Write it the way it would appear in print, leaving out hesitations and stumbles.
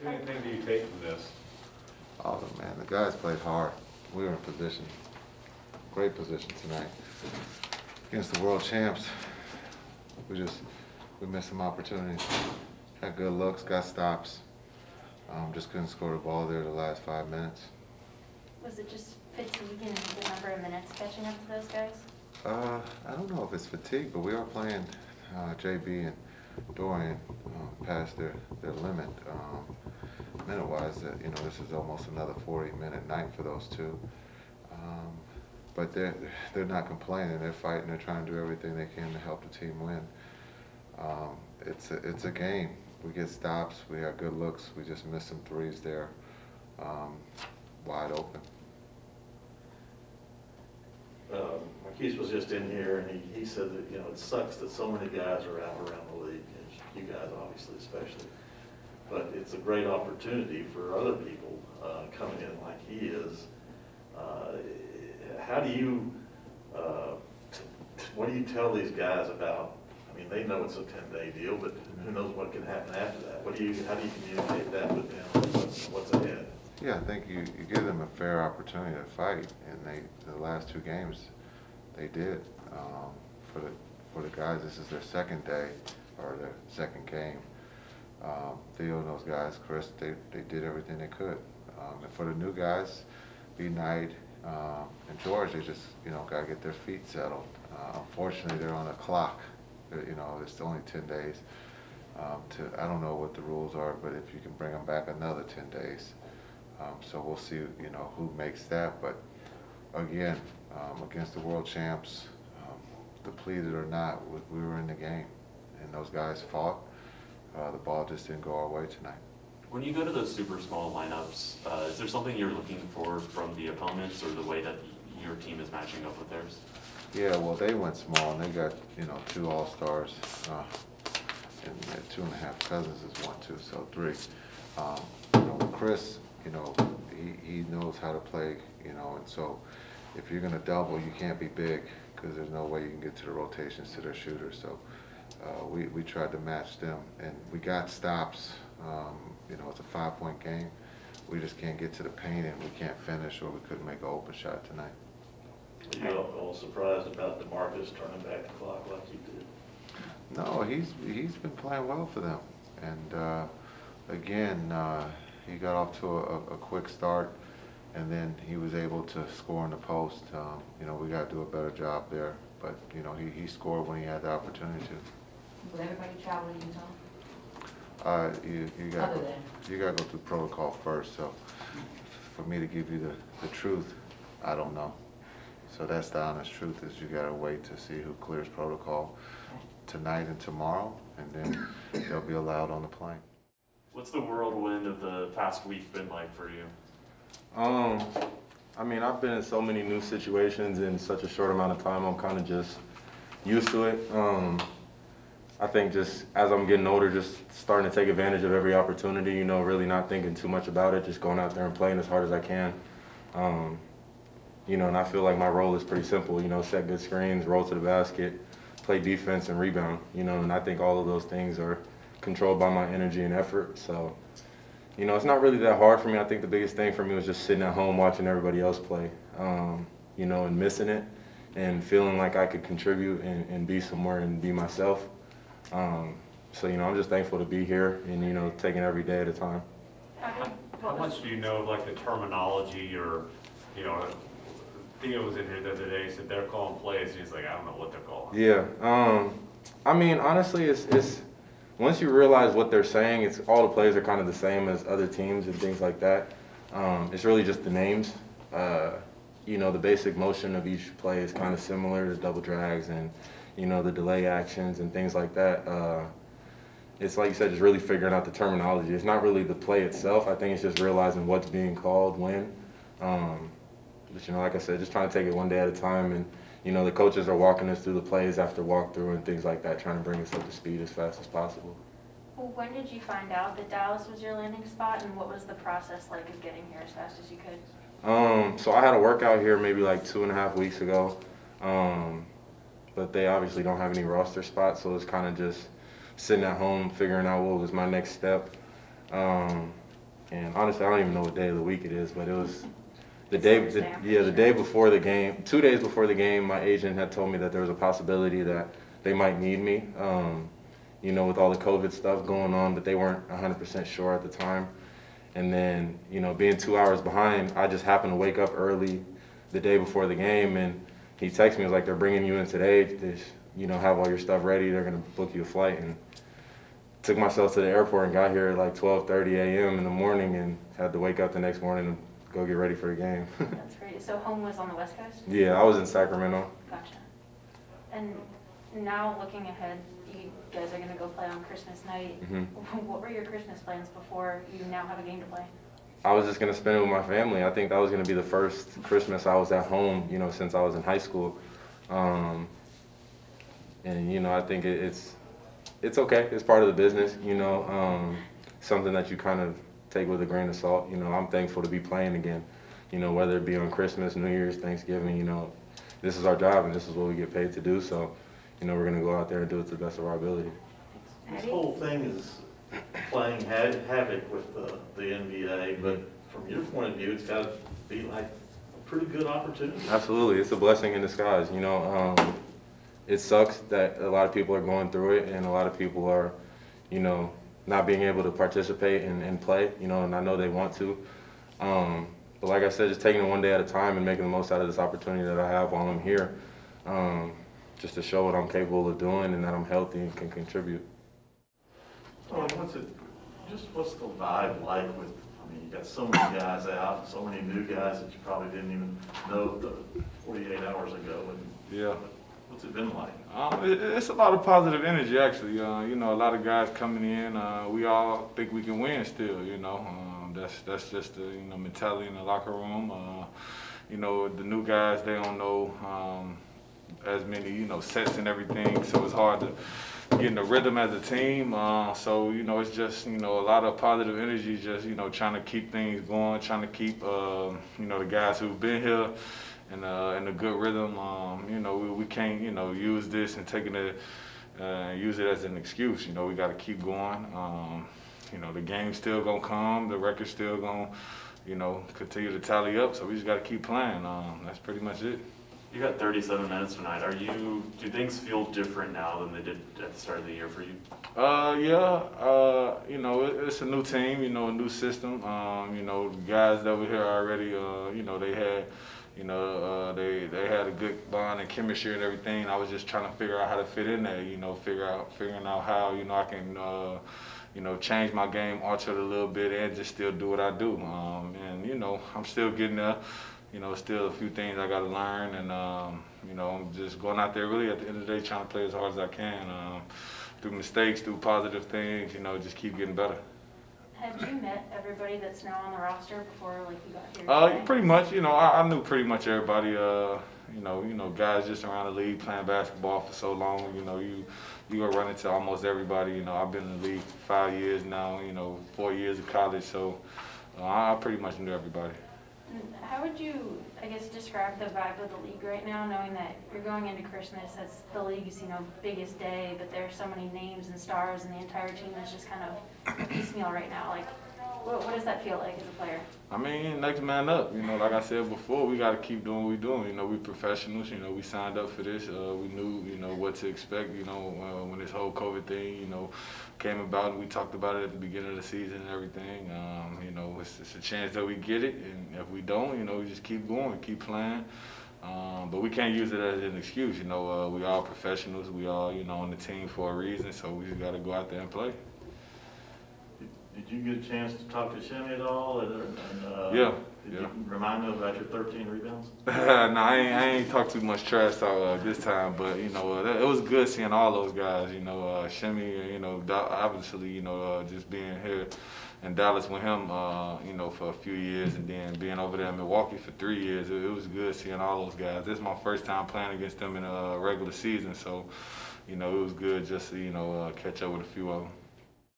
Anything do you take from this? Oh man, the guys played hard. We were in position, great position tonight against the world champs. We missed some opportunities. Had good looks, got stops. Just couldn't score the ball there the last 5 minutes. Was it just fatigue and the number of minutes catching up to those guys? I don't know if it's fatigue, but we are playing JB and Dorian past their limit. Minute-wise, you know, this is almost another 40-minute night for those two. But they're not complaining. They're fighting. They're trying to do everything they can to help the team win. It's a game. We get stops. We have good looks. We just missed some threes there, wide open. Marquise was just in here, and he said that, you know, it sucks that so many guys are out around the league, and you guys obviously especially. But it's a great opportunity for other people coming in like he is. How do you, what do you tell these guys about? I mean, they know it's a 10-day deal, but who knows what can happen after that? How do you communicate that with them? What's ahead? Yeah, I think you give them a fair opportunity to fight, and the last 2 games they did. For the guys, this is their second day or their second game. Theo and those guys, Chris, they did everything they could. And for the new guys, B. Knight and George, they just, you know, got to get their feet settled. Unfortunately, they're on a clock. You know, it's only 10 days. I don't know what the rules are, but if you can bring them back another 10 days. So we'll see, you know, who makes that. But again, against the world champs, depleted or not, we were in the game, and those guys fought. The ball just didn't go our way tonight. When you go to those super small lineups, is there something you're looking for from the opponents or the way that your team is matching up with theirs? Yeah, well, they went small, and they got, you know, 2 all-stars, and 2.5 cousins is 1, 2, so 3. You know, Chris, you know, he knows how to play, you know, and so if you're going to double, you can't be big because there's no way you can get to the rotations to their shooters. So we tried to match them, and we got stops. You know, it's a 5-point game. We just can't get to the paint, and we can't finish, or we couldn't make an open shot tonight. Are you all surprised about DeMarcus turning back the clock like he did? No, he's been playing well for them, and again, he got off to a quick start, and then he was able to score in the post. You know, we got to do a better job there, but you know, he scored when he had the opportunity to. Will everybody travel to Utah? You got to go through protocol first. So for me to give you the truth, I don't know. So that's the honest truth, is you got to wait to see who clears protocol tonight and tomorrow, and then they'll be allowed on the plane. What's the whirlwind of the past week been like for you? I mean, I've been in so many new situations in such a short amount of time. I'm kind of just used to it. I think just as I'm getting older, just starting to take advantage of every opportunity, you know, really not thinking too much about it, just going out there and playing as hard as I can. You know, and I feel like my role is pretty simple, you know, set good screens, roll to the basket, play defense and rebound, you know, and I think all of those things are controlled by my energy and effort. So, you know, it's not really that hard for me. I think the biggest thing for me was just sitting at home watching everybody else play, you know, and missing it and feeling like I could contribute and be somewhere and be myself. So, you know, I'm just thankful to be here and, you know, taking every day at a time. How much do you know of, like, the terminology, or, you know, Theo was in here the other day, said they're calling plays, and he's like, I don't know what they're calling. Yeah. I mean, honestly, it's once you realize what they're saying, it's all the plays are kind of the same as other teams and things like that. It's really just the names. You know, the basic motion of each play is kind of similar to double drags and, you know, the delay actions and things like that. It's like you said, just really figuring out the terminology. It's not really the play itself. I think it's just realizing what's being called when. But, you know, like I said, just trying to take it one day at a time. And, you know, the coaches are walking us through the plays after walkthrough and things like that, trying to bring us up to speed as fast as possible. Well, when did you find out that Dallas was your landing spot, and what was the process like of getting here as fast as you could? So I had a workout here maybe like 2.5 weeks ago. But they obviously don't have any roster spots, so it's kind of just sitting at home figuring out what was my next step. And honestly, I don't even know what day of the week it is, but it was the It's day, Thursday, I'm yeah, the pretty day sure. before the game, 2 days before the game, my agent had told me that there was a possibility that they might need me, you know, with all the COVID stuff going on, but they weren't 100% sure at the time. And then, you know, being 2 hours behind, I just happened to wake up early the day before the game, and he texted me, he was like, they're bringing you in today, to, you know, have all your stuff ready, they're gonna book you a flight. And took myself to the airport and got here at like 12:30 a.m. in the morning and had to wake up the next morning and go get ready for the game. That's great. So home was on the West Coast? Yeah, I was in Sacramento. Gotcha. And now looking ahead, you guys are gonna go play on Christmas night. Mhm. What were your Christmas plans before you now have a game to play? I was just gonna spend it with my family. I think that was gonna be the first Christmas I was at home, you know, since I was in high school. And you know, I think it's okay. It's part of the business, you know. Something that you kind of take with a grain of salt. You know, I'm thankful to be playing again. You know, whether it be on Christmas, New Year's, Thanksgiving. You know, this is our job and this is what we get paid to do. So, you know, we're gonna go out there and do it to the best of our ability. This whole thing is playing havoc with the NBA, but from your point of view, it's got to be like a pretty good opportunity. Absolutely, it's a blessing in disguise. You know, it sucks that a lot of people are going through it, and a lot of people are, you know, not being able to participate and play. You know, and I know they want to. But like I said, just taking it one day at a time and making the most out of this opportunity that I have while I'm here, just to show what I'm capable of doing and that I'm healthy and can contribute. So what's the vibe like with, I mean, you got so many guys out, so many new guys that you probably didn't even know 48 hours ago, and Yeah. what's it been like? It's a lot of positive energy, actually. You know, a lot of guys coming in. We all think we can win still. You know, that's just the mentality in the locker room. You know, the new guys, they don't know as many sets and everything, so it's hard to get in the rhythm as a team. So you know, it's just a lot of positive energy. Just trying to keep things going, trying to keep the guys who've been here in a good rhythm. You know, we can't use this and use it as an excuse. You know, we got to keep going. You know, the game's still gonna come, the record's still gonna continue to tally up. So we just got to keep playing. That's pretty much it. You got 37 minutes tonight. Do things feel different now than they did at the start of the year for you? Yeah. You know, it's a new team. You know, a new system. You know, the guys that were here already. They had. They had a good bond and chemistry and everything. I was just trying to figure out how to fit in there. Figuring out how I can change my game, alter it a little bit, and just still do what I do. And I'm still getting there. Still a few things I got to learn, and I'm just going out there really at the end of the day trying to play as hard as I can, through mistakes, through positive things. Just keep getting better. Had you met everybody that's now on the roster before you got here today? Pretty much. I knew pretty much everybody. Guys just around the league playing basketball for so long. You go run into almost everybody. I've been in the league 5 years now. 4 years of college, so I pretty much knew everybody. How would you, I guess, describe the vibe of the league right now, knowing that you're going into Christmas, that's the league's, biggest day, but there are so many names and stars and the entire team that's just kind of piecemeal right now. Like, what does that feel like as a player? I mean, next man up. Like I said before, we got to keep doing what we're doing. We professionals. We signed up for this. We knew, what to expect. When this whole COVID thing, came about, and we talked about it at the beginning of the season and everything. It's a chance that we get it, and if we don't, we just keep going, keep playing. But we can't use it as an excuse. We all professionals. We all, on the team for a reason. So we just got to go out there and play. Did you get a chance to talk to Shimmy at all? Yeah. Did you remind him about your 13 rebounds? No, I ain't talked too much trash talk this time, but it was good seeing all those guys. Shimmy, obviously, just being here in Dallas with him, for a few years, and then being over there in Milwaukee for 3 years. It was good seeing all those guys. This is my first time playing against them in a regular season, so it was good just to catch up with a few of them.